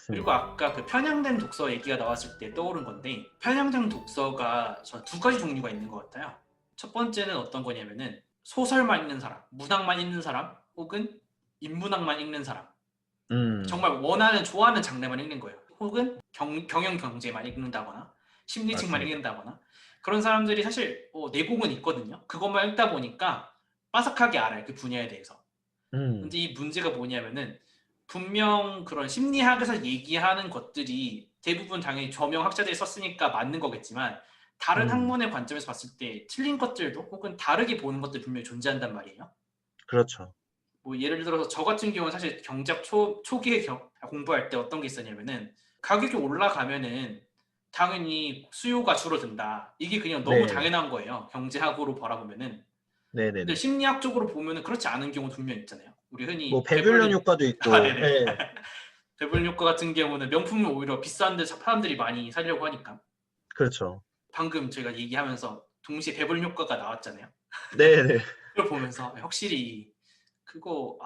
그리고 맞습니다. 아까 그 편향된 독서 얘기가 나왔을 때 떠오른 건데, 편향된 독서가 전 두 가지 종류가 있는 것 같아요. 첫 번째는 어떤 거냐면은 소설만 읽는 사람, 문학만 읽는 사람, 혹은 인문학만 읽는 사람. 음, 정말 원하는 좋아하는 장르만 읽는 거예요. 혹은 경영 경제만 읽는다거나 심리책만 맞습니다. 읽는다거나 그런 사람들이 사실 내공은 있거든요. 그것만 읽다 보니까 빠삭하게 알아요. 그 분야에 대해서. 음, 근데 이 문제가 뭐냐면은 분명 그런 심리학에서 얘기하는 것들이 대부분 당연히 저명 학자들이 썼으니까 맞는 거겠지만 다른 음, 학문의 관점에서 봤을 때 틀린 것들도 혹은 다르게 보는 것들이 분명히 존재한단 말이에요. 그렇죠. 뭐 예를 들어서 저 같은 경우는 사실 경제학 초기에 공부할 때 어떤 게 있었냐면은 가격이 올라가면은 당연히 수요가 줄어든다. 이게 그냥 너무 네, 당연한 거예요. 경제학으로 바라보면은. 근데 네네네. 심리학적으로 보면은 그렇지 않은 경우도 분명 있잖아요. 우리 뭐 흔히 배불련 효과도 아, 있고, 네네. 예, 배불리 효과 같은 경우는 명품은 오히려 비싼데 사람들이 많이 사려고 하니까. 그렇죠. 방금 저희가 얘기하면서 동시에 배불리 효과가 나왔잖아요. 네네. 그걸 보면서 확실히 그거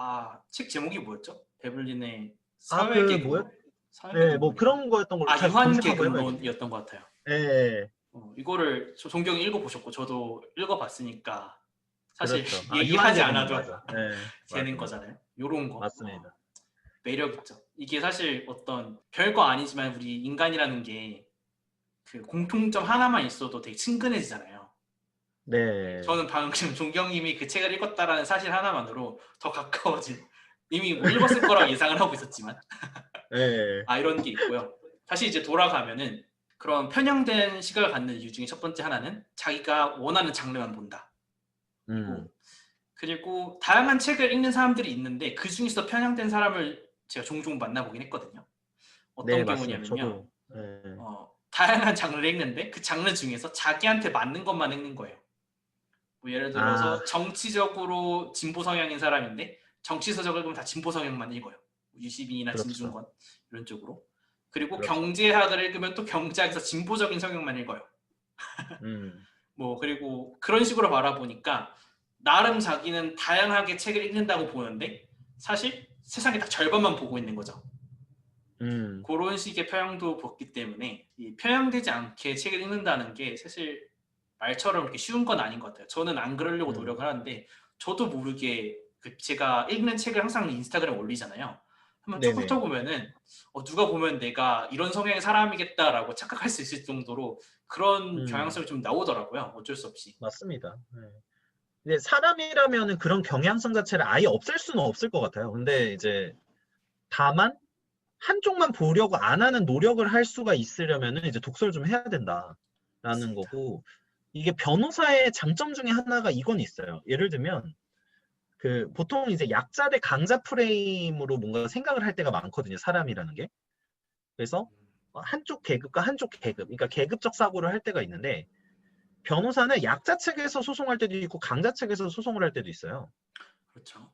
책 제목이 뭐였죠? 베블린의 아, 그 뭐요? 예, 사회계급론 뭐 말인가? 그런 거였던 걸로 잘 검색하고 해봐야겠네요. 유한계급론이었던 것 같아요. 예, 이거를 종경이 읽어보셨고 저도 읽어봤으니까 사실 그렇죠. 아, 얘기하지 유한계급론 않아도 맞아. 예, 되는 맞아. 거잖아요. 요런 거 맞습니다. 매력 있죠. 이게 사실 어떤 별거 아니지만 우리 인간이라는 게 그 공통점 하나만 있어도 되게 친근해지잖아요. 네. 저는 방금 종경님이 그 책을 읽었다라는 사실 하나만으로 더 가까워진 이미 뭐 읽었을 거라고 예상을 하고 있었지만 예, 이런 게 있고요. 다시 이제 돌아가면은 그런 편향된 시각을 갖는 이유 중에 첫 번째 하나는 자기가 원하는 장르만 본다. 음, 이고 그리고 다양한 책을 읽는 사람들이 있는데 그 중에서 편향된 사람을 제가 종종 만나보긴 했거든요. 네, 어떤 맞습니다. 경우냐면요. 저도, 예, 다양한 장르를 읽는데 그 장르 중에서 자기한테 맞는 것만 읽는 거예요. 뭐 예를 아, 들어서 정치적으로 진보 성향인 사람인데 정치 서적을 보면 다 진보 성향만 읽어요. 유시빈이나 그렇죠. 진중권 이런 쪽으로. 그리고 그렇죠. 경제학을 읽으면 또 경제학에서 진보적인 성향만 읽어요. 음, 뭐 그리고 그런 식으로 바라보니까 나름 자기는 다양하게 책을 읽는다고 보는데 사실 세상의 딱 절반만 보고 있는 거죠. 음, 그런 식의 편향도 봤기 때문에 이 편향되지 않게 책을 읽는다는 게 사실 말처럼 그렇게 쉬운 건 아닌 것 같아요. 저는 안 그러려고 음, 노력을 하는데 저도 모르게 제가 읽는 책을 항상 인스타그램에 올리잖아요. 한번 쭉 네네. 훑어보면은 누가 보면 내가 이런 성향의 사람이겠다라고 착각할 수 있을 정도로 그런 음, 경향성이 좀 나오더라고요. 어쩔 수 없이. 맞습니다. 예. 근데 사람이라면은 그런 경향성 자체를 아예 없앨 수는 없을 것 같아요. 근데 이제 다만 한쪽만 보려고 안 하는 노력을 할 수가 있으려면은 이제 독서를 좀 해야 된다라는 맞습니다. 거고 이게 변호사의 장점 중에 하나가 이건 있어요. 예를 들면 그 보통 이제 약자 대 강자 프레임으로 뭔가 생각을 할 때가 많거든요. 사람이라는 게. 그래서 한쪽 계급과 한쪽 계급, 그러니까 계급적 사고를 할 때가 있는데 변호사는 약자 측에서 소송할 때도 있고 강자 측에서 소송을 할 때도 있어요. 그렇죠.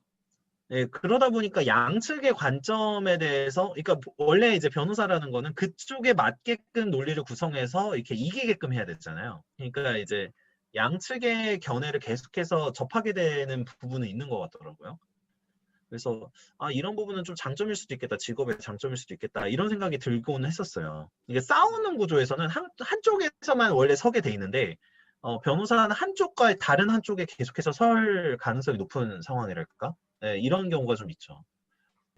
예, 그러다 보니까 양측의 관점에 대해서, 그러니까 원래 이제 변호사라는 거는 그쪽에 맞게끔 논리를 구성해서 이렇게 이기게끔 해야 됐잖아요. 그러니까 이제 양측의 견해를 계속해서 접하게 되는 부분은 있는 것 같더라고요. 그래서 이런 부분은 좀 장점일 수도 있겠다. 직업의 장점일 수도 있겠다. 이런 생각이 들고는 했었어요. 이게 싸우는 구조에서는 한쪽에서만 원래 서게 돼 있는데 변호사는 한쪽과 다른 한쪽에 계속해서 설 가능성이 높은 상황이랄까? 네, 이런 경우가 좀 있죠.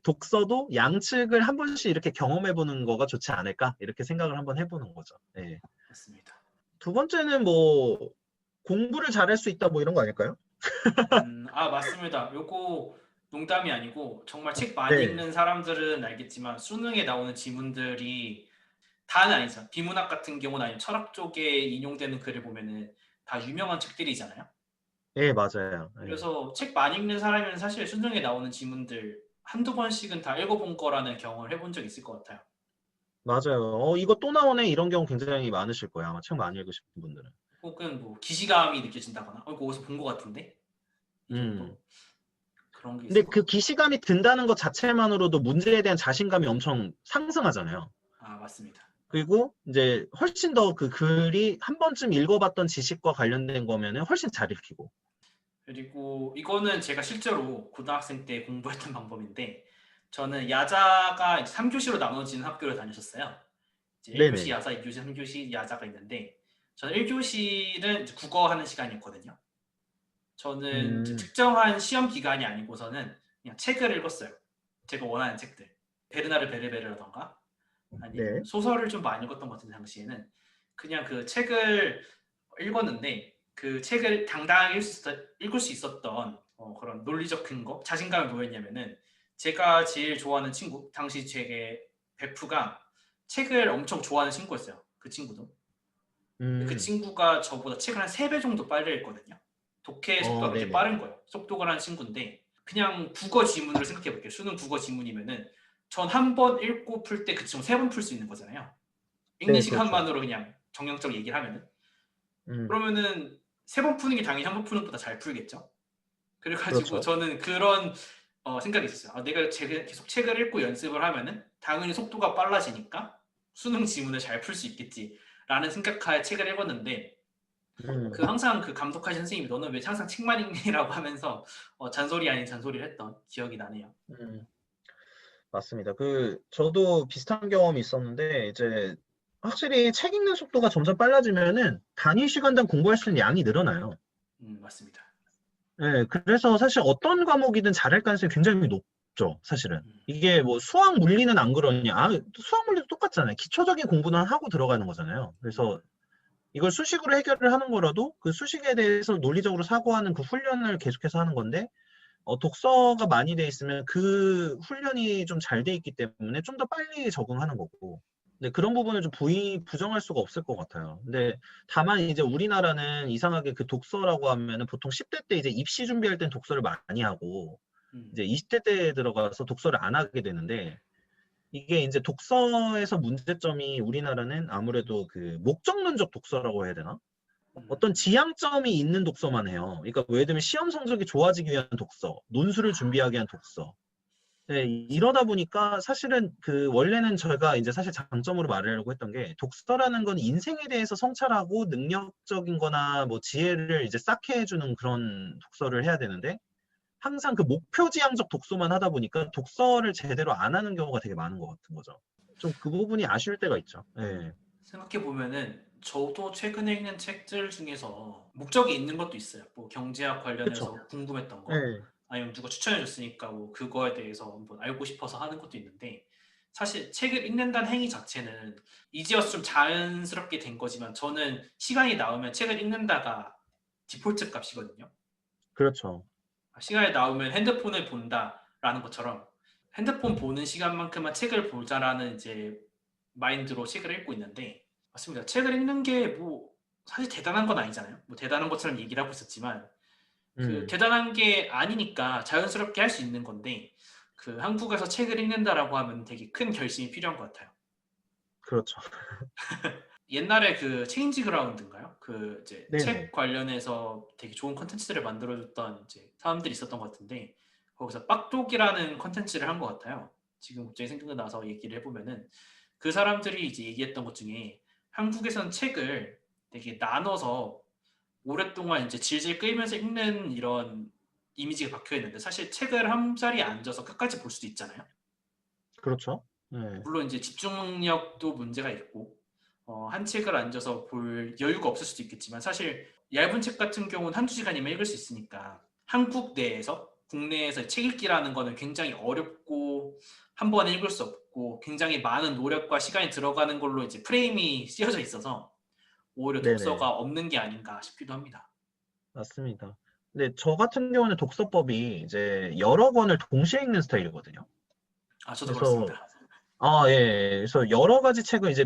독서도 양측을 한 번씩 이렇게 경험해보는 거가 좋지 않을까? 이렇게 생각을 한번 해보는 거죠. 네. 맞습니다. 두 번째는 뭐 공부를 잘할 수 있다 뭐 이런 거 아닐까요? 맞습니다. 요거 농담이 아니고 정말 책 많이 네. 읽는 사람들은 알겠지만 수능에 나오는 지문들이 다는 아니죠. 비문학 같은 경우는 아니면 철학 쪽에 인용되는 글을 보면은 다 유명한 책들이잖아요. 네, 맞아요. 네. 그래서 책 많이 읽는 사람이면 사실 수능에 나오는 지문들 한두 번씩은 다 읽어본 거라는 경험을 해본 적 있을 것 같아요. 맞아요. 이거 또 나오네. 이런 경우 굉장히 많으실 거예요. 아마 책 많이 읽으신 분들은. 혹은 뭐 기시감이 느껴진다거나 이거 어디서 본 것 같은데? 이 음. 정도? 그런 게 근데 있을 것 그 같고. 기시감이 든다는 것 자체만으로도 문제에 대한 자신감이 엄청 상승하잖아요. 맞습니다. 그리고 이제 훨씬 더 그 글이 한 번쯤 읽어봤던 지식과 관련된 거면은 훨씬 잘 읽히고. 그리고 이거는 제가 실제로 고등학생 때 공부했던 방법인데 저는 야자가 3교시로 나눠지는 학교를 다녔었어요. 이제 1교시 네네. 야자, 2교시, 3교시 야자가 있는데 저는 1교시는 국어 하는 시간이었거든요. 저는 이제 음, 특정한 시험 기간이 아니고서는 그냥 책을 읽었어요. 제가 원하는 책들. 베르나르 베르베르라던가 아니면 네. 소설을 좀 많이 읽었던 것 같은 당시에는 그냥 그 책을 읽었는데 그 책을 당당하게 읽을 수 있었던 그런 논리적 근거, 자신감이 뭐였냐면은 제가 제일 좋아하는 친구, 당시 제게 베프가 책을 엄청 좋아하는 친구였어요. 그 친구도. 그 음, 친구가 저보다 책을 한 3배 정도 빨리 읽거든요. 독해 속도가 그렇게 네네. 빠른 거예요. 속독을 하는 친구인데 그냥 국어 지문으로 생각해 볼게요. 수능 국어 지문이면은 전 한 번 읽고 풀 때 그 친구 3번 풀 수 있는 거잖아요. 읽는 네, 그렇죠. 시간만으로 그냥 정량적으로 얘기를 하면은 음, 그러면은 3번 푸는 게 당연히 한 번 푸는 것보다 잘 풀겠죠. 그래가지고 그렇죠. 저는 그런 생각이 있었어요. 내가 계속 책을 읽고 연습을 하면은 당연히 속도가 빨라지니까 수능 지문을 잘 풀 수 있겠지라는 생각하에 책을 읽었는데 음, 그 항상 그 감독하신 선생님이 너는 왜 항상 책만 읽니라고 하면서 잔소리 아닌 잔소리를 했던 기억이 나네요. 음, 맞습니다. 저도 비슷한 경험이 있었는데, 이제, 확실히 책 읽는 속도가 점점 빨라지면은 단위 시간당 공부할 수 있는 양이 늘어나요. 맞습니다. 네, 그래서 사실 어떤 과목이든 잘할 가능성이 굉장히 높죠, 사실은. 음, 이게 뭐 수학 물리는 안 그러냐. 수학 물리도 똑같잖아요. 기초적인 공부는 하고 들어가는 거잖아요. 그래서 이걸 수식으로 해결을 하는 거라도 그 수식에 대해서 논리적으로 사고하는 그 훈련을 계속해서 하는 건데, 독서가 많이 돼 있으면 그 훈련이 좀 잘 돼 있기 때문에 좀 더 빨리 적응하는 거고. 근데 그런 부분을 좀 부정할 수가 없을 것 같아요. 근데 다만 이제 우리나라는 이상하게 그 독서라고 하면은 보통 10대 때 이제 입시 준비할 땐 독서를 많이 하고 음, 이제 20대 때 들어가서 독서를 안 하게 되는데 이게 이제 독서에서 문제점이 우리나라는 아무래도 그 목적론적 독서라고 해야 되나? 어떤 음, 지향점이 있는 독서만 해요. 그러니까 뭐 예를 들면 시험 성적이 좋아지기 위한 독서, 논술을 준비하기 위한 독서. 네, 이러다 보니까 사실은 원래는 저희가 이제 사실 장점으로 말하려고 했던 게 독서라는 건 인생에 대해서 성찰하고 능력적인 거나 뭐 지혜를 이제 쌓게 해주는 그런 독서를 해야 되는데 항상 그 목표 지향적 독서만 하다 보니까 독서를 제대로 안 하는 경우가 되게 많은 것 같은 거죠. 좀 그 부분이 아쉬울 때가 있죠. 네, 생각해 보면은 저도 최근에 읽는 책들 중에서 목적이 있는 것도 있어요. 뭐 경제학 그쵸. 관련해서 궁금했던 거, 네, 아니면 누가 추천해 줬으니까 뭐 그거에 대해서 한번 알고 싶어서 하는 것도 있는데 사실 책을 읽는다는 행위 자체는 이제 와서 좀 자연스럽게 된 거지만 저는 시간이 나오면 책을 읽는다가 디폴트 값이거든요. 그렇죠. 시간이 나오면 핸드폰을 본다라는 것처럼 핸드폰 보는 시간만큼만 책을 보자라는 이제 마인드로 책을 읽고 있는데 맞습니다. 책을 읽는 게 뭐 사실 대단한 건 아니잖아요. 뭐 대단한 것처럼 얘기를 하고 있었지만 그 음, 대단한 게 아니니까 자연스럽게 할 수 있는 건데 그 한국에서 책을 읽는다라고 하면 되게 큰 결심이 필요한 것 같아요. 그렇죠. 옛날에 그 체인지 그라운드인가요? 그 이제 네네. 책 관련해서 되게 좋은 컨텐츠들을 만들어줬던 이제 사람들이 있었던 것 같은데 거기서 빡독이라는 컨텐츠를 한 것 같아요. 지금 갑자기 생각나서 얘기를 해보면은 그 사람들이 이제 얘기했던 것 중에 한국에선 책을 되게 나눠서 오랫동안 이제 질질 끌면서 읽는 이런 이미지가 박혀 있는데 사실 책을 한 자리에 앉아서 끝까지 볼 수도 있잖아요. 그렇죠. 네. 물론 이제 집중력도 문제가 있고 한 책을 앉아서 볼 여유가 없을 수도 있겠지만 사실 얇은 책 같은 경우는 한두 시간이면 읽을 수 있으니까 한국 내에서 국내에서 책 읽기라는 거는 굉장히 어렵고 한 번에 읽을 수 없고 굉장히 많은 노력과 시간이 들어가는 걸로 이제 프레임이 씌어져 있어서 오히려 네네. 독서가 없는 게 아닌가 싶기도 합니다. 맞습니다. 근데 저 같은 경우는 독서법이 이제 여러 권을 동시에 읽는 스타일이거든요. 아 저도 그래서, 그렇습니다. 예. 그래서 여러 가지 책을 이제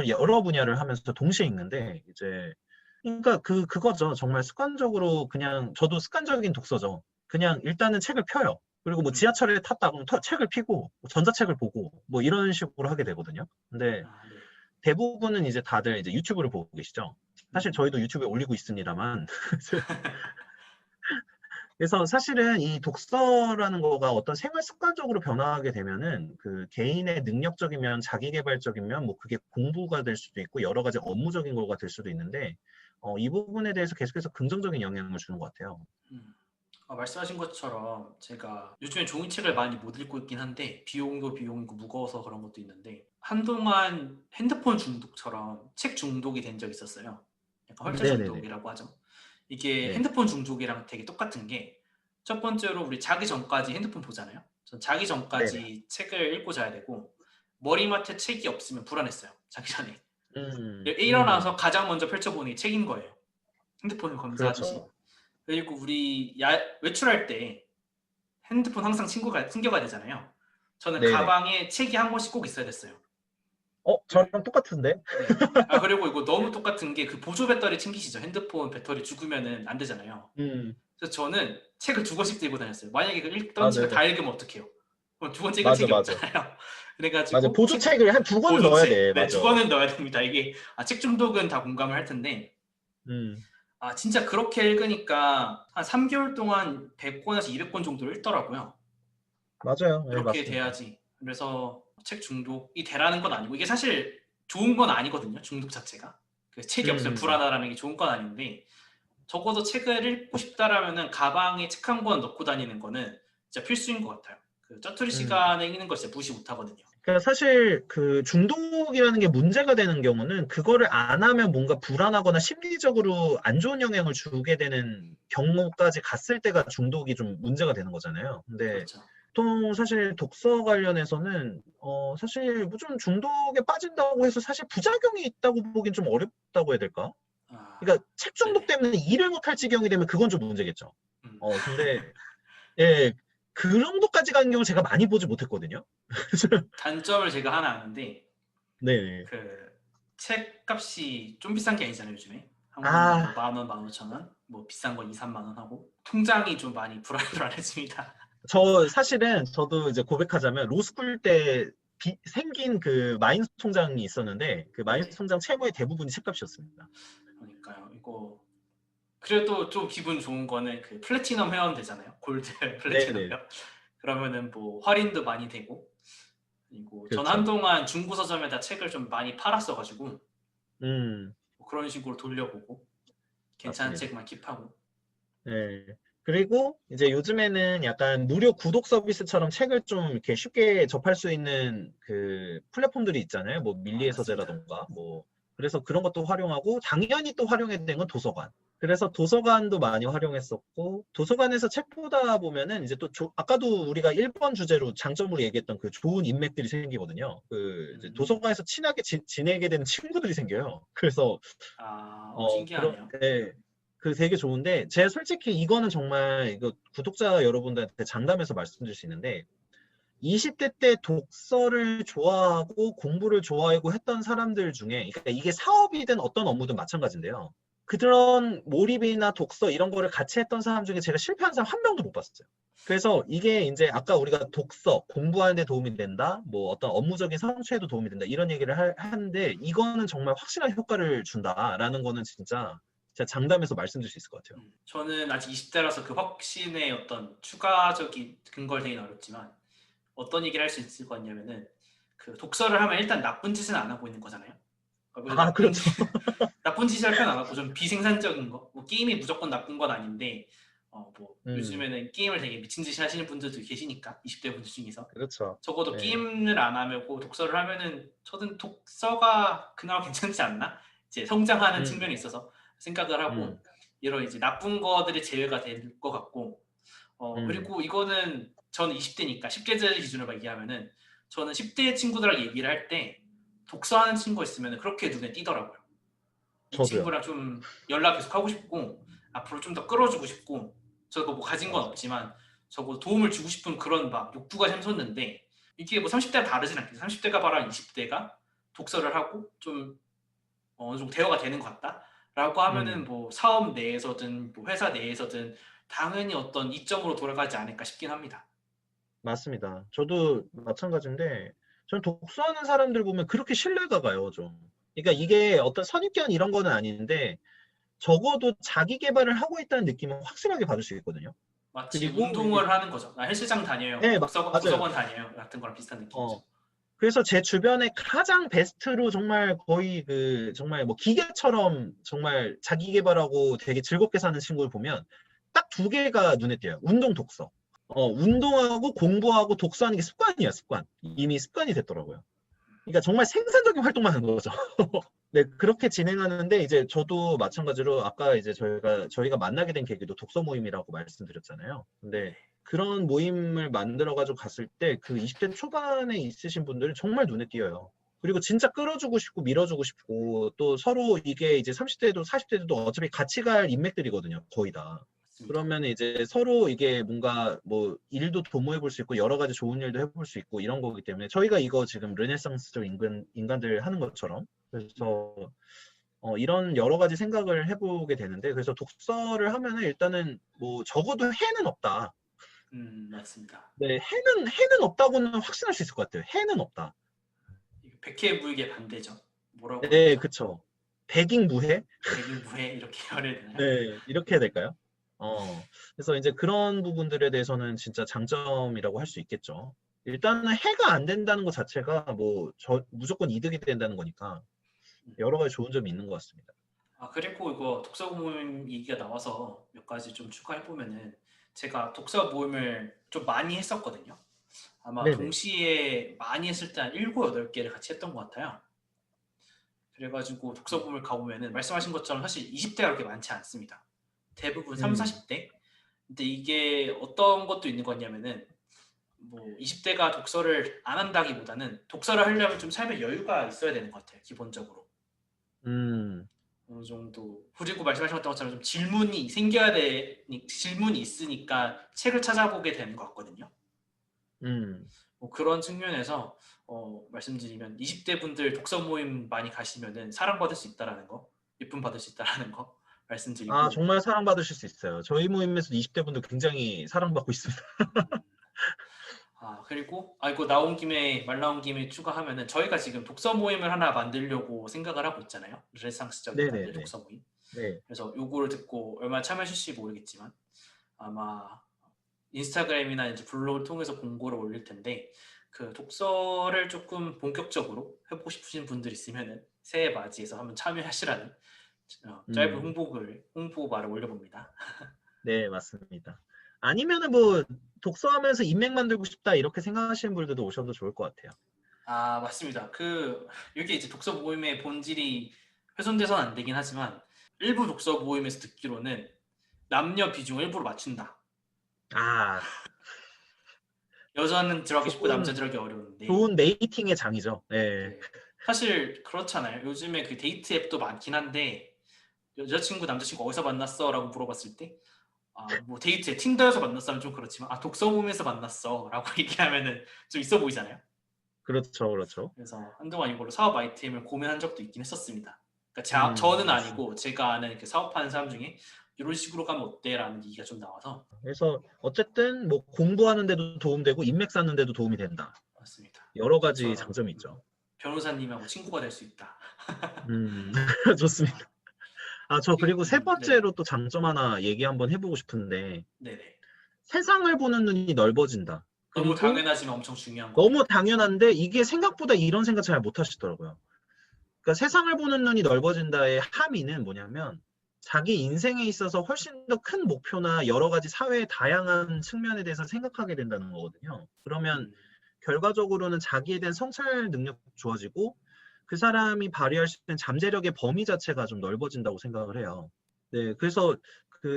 여러 분야를 하면서 동시에 읽는데, 이제, 그러니까 그거죠. 정말 습관적으로 그냥, 저도 습관적인 독서죠. 그냥 일단은 책을 펴요. 그리고 뭐 음. 지하철에 탔다 그러면 책을 피고, 뭐 전자책을 보고, 뭐 이런 식으로 하게 되거든요. 근데 아, 네. 대부분은 이제 다들 이제 유튜브를 보고 계시죠. 사실 음. 저희도 유튜브에 올리고 있습니다만, 그래서 사실은 이 독서라는 거가 어떤 생활 습관적으로 변화하게 되면은 그 개인의 능력적인 면, 자기 개발적인 면, 뭐 그게 공부가 될 수도 있고 여러 가지 업무적인 거가 될 수도 있는데 이 부분에 대해서 계속해서 긍정적인 영향을 주는 것 같아요. 음. 말씀하신 것처럼 제가 요즘에 종이책을 많이 못 읽고 있긴 한데 비용도 비용이고 무거워서 그런 것도 있는데 한동안 핸드폰 중독처럼 책 중독이 된 적이 있었어요. 약간 헐ță 네네네. 중독이라고 하죠. 이게 네. 핸드폰 중독이랑 되게 똑같은 게 첫 번째로 우리 자기 전까지 핸드폰 보잖아요. 전 자기 네네. 전까지 책을 읽고 자야 되고 머리맡에 책이 없으면 불안했어요. 자기 전에. 일어나서 음. 가장 먼저 펼쳐보는 게 책인 거예요. 핸드폰을 검사하듯이. 그렇죠. 그리고 우리 외출할 때 핸드폰 항상 챙겨가야 되잖아요. 저는 네네. 가방에 책이 한 권씩 꼭 있어야 됐어요. 저랑 똑같은데? 네. 그리고 이거 너무 똑같은 게 그 보조 배터리 챙기시죠. 핸드폰 배터리 죽으면은 안 되잖아요. 음. 그래서 저는 책을 두 권씩 들고 다녔어요. 만약에 그 읽던 아, 책을 네네. 다 읽으면 어떡해요? 그럼 두 번째 읽을 맞아, 책이 맞아. 없잖아요. 맞아. 그래가지고 보조책을 한 두 권 넣어야 보조책, 돼. 네, 맞아. 두 권은 넣어야 됩니다. 이게 책 중독은 다 공감을 할 텐데 음. 진짜 그렇게 읽으니까 한 3개월 동안 100권에서 200권 정도 읽더라고요. 맞아요. 네, 이렇게 맞습니다. 돼야지. 그래서 책 중독이 되라는 건 아니고 이게 사실 좋은 건 아니거든요. 중독 자체가. 그 책이 없으면 음. 불안하다는 게 좋은 건 아닌데 적어도 책을 읽고 싶다라면은 가방에 책 한 권 넣고 다니는 거는 진짜 필수인 것 같아요. 그 짜투리 음. 시간에 읽는 거 진짜 무시 못 하거든요. 그러니까 사실 그 중독이라는 게 문제가 되는 경우는 그거를 안 하면 뭔가 불안하거나 심리적으로 안 좋은 영향을 주게 되는 경우까지 갔을 때가 중독이 좀 문제가 되는 거잖아요. 근데 그렇죠. 보통 사실 독서 관련해서는 사실 뭐 좀 중독에 빠진다고 해서 사실 부작용이 있다고 보긴 좀 어렵다고 해야 될까? 그러니까 책 중독 네네. 때문에 일을 못할 지경이 되면 그건 좀 문제겠죠. 음. 근데 예, 그 정도까지 가는 경우 제가 많이 보지 못했거든요. 단점을 제가 하나 아는데 네. 그 책값이 좀 비싼 게 아니잖아요 요즘에. 한 권에 뭐 아, 10,000원, 15,000원, 뭐 비싼 건 2, 3만 원 하고 통장이 좀 많이 불안불안해집니다. 사실은 저도 이제 고백하자면 로스쿨 때 생긴 그 마인스 통장이 있었는데 그 마인스 네네. 통장 채무의 대부분이 책값이었습니다. 그러니까요. 이거 그래도 좀 기분 좋은 거는 그 플래티넘 회원 되잖아요. 골드 플래티넘 네네. 회원. 그러면은 뭐 할인도 많이 되고 그리고 저는 그렇죠. 한동안 중고 서점에다 책을 좀 많이 팔았어가지고 음, 뭐 그런 식으로 돌려보고 괜찮은 맞습니다. 책만 킵하고. 네. 그리고 이제 요즘에는 약간 무료 구독 서비스처럼 책을 좀 이렇게 쉽게 접할 수 있는 그 플랫폼들이 있잖아요. 뭐 밀리의 맞습니다. 서재라던가 뭐 그래서 그런 것도 활용하고 당연히 또 활용해야 되는 건 도서관. 그래서 도서관도 많이 활용했었고 도서관에서 책 보다 보면은 이제 또 아까도 우리가 1번 주제로 장점으로 얘기했던 그 좋은 인맥들이 생기거든요. 그 이제 음, 도서관에서 친하게 지내게 되는 친구들이 생겨요. 그래서 그런, 신기하네요. 네. 그 되게 좋은데, 제가 솔직히 이거는 정말, 이거 구독자 여러분들한테 장담해서 말씀드릴 수 있는데, 20대 때 독서를 좋아하고 공부를 좋아하고 했던 사람들 중에, 그러니까 이게 사업이든 어떤 업무든 마찬가지인데요. 그런 몰입이나 독서 이런 거를 같이 했던 사람 중에 제가 실패한 사람 한 명도 못 봤어요. 그래서 이게 이제 아까 우리가 독서, 공부하는 데 도움이 된다, 뭐 어떤 업무적인 성취에도 도움이 된다, 이런 얘기를 하는데, 이거는 정말 확실한 효과를 준다라는 거는 진짜 제가 장담해서 말씀드릴 수 있을 것 같아요. 저는 아직 20대라서 그 확신의 어떤 추가적인 근거를 대기는 어렵지만 어떤 얘기를 할 수 있을 것 같냐면은 그 독서를 하면 일단 나쁜 짓은 안 하고 있는 거잖아요. 그러니까 아, 그렇죠. 나쁜 짓을 할 표현 안 하고 좀 비생산적인 거. 뭐 게임이 무조건 나쁜 건 아닌데 뭐 음, 요즘에는 게임을 되게 미친 듯이 하시는 분들도 계시니까 20대 분들 중에서 그렇죠. 적어도 네. 게임을 안 하고 독서를 하면은 저는 독서가 그나마 괜찮지 않나? 이제 성장하는 음, 측면이 있어서 생각을 음, 하고 이런 이제 나쁜 거들이 제외가 될 것 같고 음. 그리고 이거는 저는 20대니까 10대들 기준으로 얘기하면은 저는 10대 친구들하고 얘기를 할 때 독서하는 친구가 있으면 그렇게 눈에 띄더라고요. 이 저도요. 친구랑 좀 연락 계속 하고 싶고 앞으로 좀 더 끌어주고 싶고 저도 뭐 가진 건 맞아요. 없지만 적어도 도움을 주고 싶은 그런 막 욕구가 샘솟는데 이게 뭐 30대랑 다르진 않겠죠. 30대가 바라 20대가 독서를 하고 좀 어느 정도 대화가 되는 것 같다라고 하면은 음. 뭐 사업 내에서든 뭐 회사 내에서든 당연히 어떤 이점으로 돌아가지 않을까 싶긴 합니다. 맞습니다. 저도 마찬가지인데, 저는 독서하는 사람들 보면 그렇게 신뢰가 가요, 좀. 그러니까 이게 어떤 선입견 이런 거는 아닌데, 적어도 자기 개발을 하고 있다는 느낌은 확실하게 받을 수 있거든요. 마치 그리고 이제, 운동을 하는 거죠. 나 헬스장 다녀요. 네, 맞아요. 도서관 다녀요. 같은 거랑 비슷한 느낌이죠. 어, 그래서 제 주변에 가장 베스트로 정말 거의 정말 뭐 기계처럼 정말 자기 개발하고 되게 즐겁게 사는 친구를 보면 딱 두 개가 눈에 띄어요. 운동, 독서. 운동하고 공부하고 독서하는 게 습관이야, 습관. 이미 습관이 됐더라고요. 그러니까 정말 생산적인 활동만 하는 거죠. 네, 그렇게 진행하는데 이제 저도 마찬가지로 아까 이제 저희가 만나게 된 계기도 독서 모임이라고 말씀드렸잖아요. 근데 네네. 그런 모임을 만들어 가지고 갔을 때 그 20대 초반에 있으신 분들은 정말 눈에 띄어요. 그리고 진짜 끌어주고 싶고 밀어주고 싶고 또 서로 이게 이제 30대도 40대도 어차피 같이 갈 인맥들이거든요. 거의 다. 맞습니다. 그러면 이제 서로 이게 뭔가 뭐 일도 도모해 볼 수 있고 여러 가지 좋은 일도 해볼 수 있고 이런 거기 때문에 저희가 이거 지금 르네상스적 인간들 하는 것처럼 그래서 이런 여러 가지 생각을 해보게 되는데 그래서 독서를 하면은 일단은 뭐 적어도 해는 없다. 맞습니다. 네, 해는 없다고는 확신할 수 있을 것 같아요. 해는 없다. 이게 백해무익의 반대죠. 뭐라고 해야 네, 되죠? 그쵸. 백인무해? 백인무해 이렇게 말해야 되나요? 네, 이렇게 해야 될까요? 그래서 이제 그런 부분들에 대해서는 진짜 장점이라고 할 수 있겠죠. 일단은 해가 안 된다는 것 자체가 뭐 무조건 이득이 된다는 거니까 음. 여러 가지 좋은 점이 있는 것 같습니다. 그리고 이거 독서 모임 얘기가 나와서 몇 가지 좀 추가해 보면은 제가 독서 모임을 좀 많이 했었거든요. 아마 네네. 동시에 많이 했을 때 한 7, 8개를 같이 했던 것 같아요. 그래가지고 독서 모임을 가보면은 말씀하신 것처럼 사실 20대가 그렇게 많지 않습니다. 대부분 3, 음, 40대? 근데 이게 어떤 것도 있는 거냐면은 뭐 20대가 독서를 안 한다기보다는 독서를 하려면 좀 삶에 여유가 있어야 되는 것 같아요. 기본적으로. 음, 어느 정도 그리고 말씀하신 것처럼 좀 질문이 생겨야 돼 질문이 있으니까 책을 찾아보게 되는 것 같거든요. 음. 뭐 그런 측면에서 말씀드리면 20대 분들 독서 모임 많이 가시면은 사랑받을 수 있다라는 거, 예쁨 받을 수 있다라는 거 아, 말씀드리고 정말 사랑받으실 수 있어요. 저희 모임에서도 20대 분들 굉장히 사랑받고 있습니다. 음, 그리고 이거 나온 김에 말 나온 김에 추가하면은 저희가 지금 독서 모임을 하나 만들려고 생각을 하고 있잖아요. 르네상스적 인간들 네네네. 독서 모임. 네. 그래서 요거를 듣고 얼마나 참여하실지 모르겠지만 아마 인스타그램이나 이제 블로그를 통해서 공고를 올릴 텐데 그 독서를 조금 본격적으로 해보고 싶으신 분들 있으면은 새해 맞이해서 한번 참여하시라는 짧은 음, 홍보 말을 올려봅니다. 네, 맞습니다. 아니면은 뭐 독서하면서 인맥 만들고 싶다 이렇게 생각하시는 분들도 오셔도 좋을 것 같아요. 맞습니다. 이게 이제 독서 모임의 본질이 훼손돼서는 안 되긴 하지만 일부 독서 모임에서 듣기로는 남녀 비중을 일부러 맞춘다. 아, 여자는 들어가기 쉽고 남자 좋은 들어가기 어려운데 좋은 메이팅의 장이죠. 네. 네. 사실 그렇잖아요. 요즘에 그 데이트 앱도 많긴 한데 여자친구, 남자친구 어디서 만났어? 라고 물어봤을 때 뭐 데이트에 틴더에서 만났으면 좀 그렇지만 독서 모임에서 만났어 라고 얘기하면은 좀 있어 보이잖아요. 그렇죠, 그렇죠. 그래서 한동안 이걸로 사업 아이템을 고민한 적도 있긴 했었습니다. 그러니까 저는 맞습니다. 아니고 제가 아는 그 사업하는 사람 중에 이런 식으로 가면 어때? 라는 얘기가 좀 나와서 그래서 어쨌든 뭐 공부하는 데도 도움되고 인맥 쌓는 데도 도움이 된다. 맞습니다. 여러 가지 저처럼 장점이 있죠. 변호사님하고 친구가 될 수 있다. 음, 좋습니다. 저 그리고 세 네네. 번째로 또 장점 하나 얘기 한번 해보고 싶은데 네네. 세상을 보는 눈이 넓어진다. 너무 그리고 당연하지만 엄청 중요한 너무 겁니다. 당연한데 이게 생각보다 이런 생각 잘 못 하시더라고요. 그러니까 세상을 보는 눈이 넓어진다의 함의는 뭐냐면 자기 인생에 있어서 훨씬 더 큰 목표나 여러 가지 사회의 다양한 측면에 대해서 생각하게 된다는 거거든요. 그러면 음, 결과적으로는 자기에 대한 성찰 능력 좋아지고 그 사람이 발휘할 수 있는 잠재력의 범위 자체가 좀 넓어진다고 생각을 해요. 네, 그래서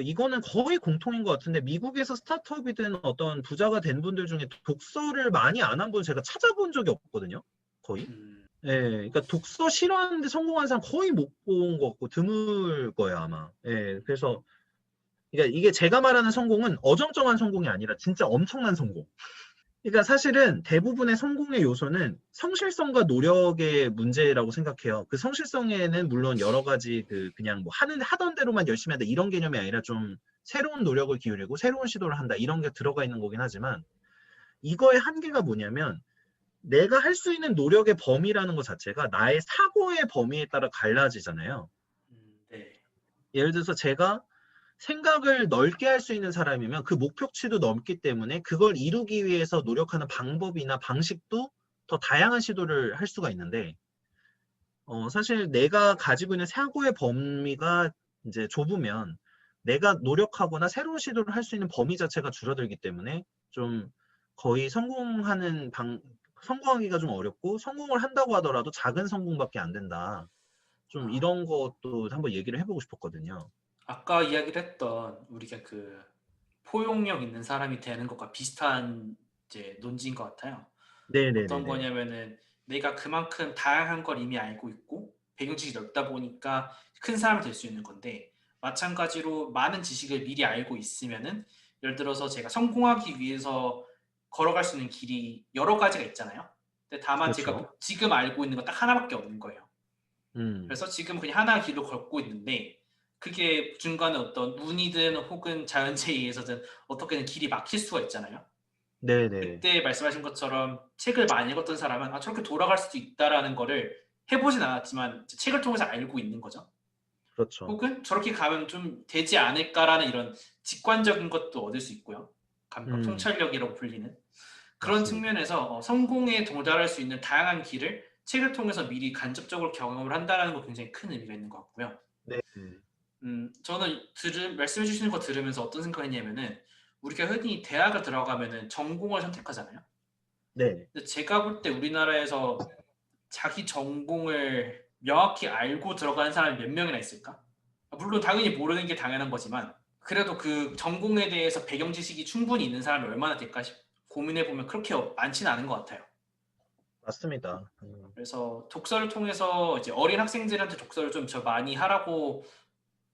이거는 거의 공통인 것 같은데 미국에서 스타트업이든 어떤 부자가 된 분들 중에 독서를 많이 안 한 분 제가 찾아본 적이 없거든요. 거의. 음, 예, 그러니까 독서 싫어하는데 성공한 사람 거의 못 본 것 같고 드물 거예요 아마. 예, 그래서 그러니까 이게 제가 말하는 성공은 어정쩡한 성공이 아니라 진짜 엄청난 성공. 그러니까 사실은 대부분의 성공의 요소는 성실성과 노력의 문제라고 생각해요. 그 성실성에는 물론 여러 가지 그냥 뭐 하던 대로만 열심히 한다 이런 개념이 아니라 좀 새로운 노력을 기울이고 새로운 시도를 한다 이런 게 들어가 있는 거긴 하지만 이거의 한계가 뭐냐면 내가 할 수 있는 노력의 범위라는 것 자체가 나의 사고의 범위에 따라 갈라지잖아요. 네. 예를 들어서 제가 생각을 넓게 할 수 있는 사람이면 그 목표치도 넓기 때문에 그걸 이루기 위해서 노력하는 방법이나 방식도 더 다양한 시도를 할 수가 있는데, 사실 내가 가지고 있는 사고의 범위가 이제 좁으면 내가 노력하거나 새로운 시도를 할 수 있는 범위 자체가 줄어들기 때문에 좀 거의 성공하기가 좀 어렵고 성공을 한다고 하더라도 작은 성공밖에 안 된다. 좀 아, 이런 것도 한번 얘기를 해보고 싶었거든요. 아까 이야기를 했던 우리가 그 포용력 있는 사람이 되는 것과 비슷한 이제 논지인 것 같아요. 어떤 네네네네. 거냐면은 내가 그만큼 다양한 걸 이미 알고 있고 배경 지식이 넓다 보니까 큰 사람이 될 수 있는 건데 마찬가지로 많은 지식을 미리 알고 있으면은 예를 들어서 제가 성공하기 위해서 걸어갈 수 있는 길이 여러 가지가 있잖아요. 근데 다만 제가 그렇죠. 지금 알고 있는 건 딱 하나밖에 없는 거예요. 음, 그래서 지금 그냥 하나의 길로 걷고 있는데 그게 중간에 어떤 운이든 혹은 자연재해에 의해서든 어떻게든 길이 막힐 수가 있잖아요. 네네. 그때 말씀하신 것처럼 책을 많이 읽었던 사람은 아, 저렇게 돌아갈 수도 있다라는 거를 해보진 않았지만 책을 통해서 알고 있는 거죠. 그렇죠. 혹은 저렇게 가면 좀 되지 않을까라는 이런 직관적인 것도 얻을 수 있고요. 감각, 음, 통찰력이라고 불리는 그런 맞습니다. 측면에서 성공에 도달할 수 있는 다양한 길을 책을 통해서 미리 간접적으로 경험을 한다는 거 굉장히 큰 의미가 있는 것 같고요. 네. 저는 말씀해 주시는 거 들으면서 어떤 생각했냐면은 우리가 흔히 대학을 들어가면은 전공을 선택하잖아요. 네. 근데 제가 볼 때 우리나라에서 자기 전공을 명확히 알고 들어가는 사람이 몇 명이나 있을까? 물론 당연히 모르는 게 당연한 거지만 그래도 그 전공에 대해서 배경 지식이 충분히 있는 사람이 얼마나 될까 고민해 보면 그렇게 많지는 않은 것 같아요. 맞습니다. 그래서 독서를 통해서 이제 어린 학생들한테 독서를 좀 저 많이 하라고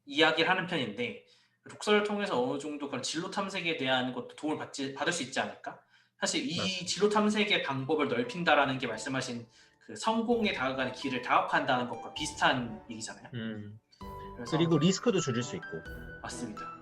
이야기를 하는 편인데 독서를 통해서 어느 정도 그런 진로 탐색에 대한 것도 도움을 받을 수 있지 않을까? 사실 이 맞습니다. 진로 탐색의 방법을 넓힌다라는 게 말씀하신 그 성공에 다가가는 길을 다각화한다는 것과 비슷한 얘기잖아요. 음, 그래서 그리고 리스크도 줄일 수 있고. 맞습니다.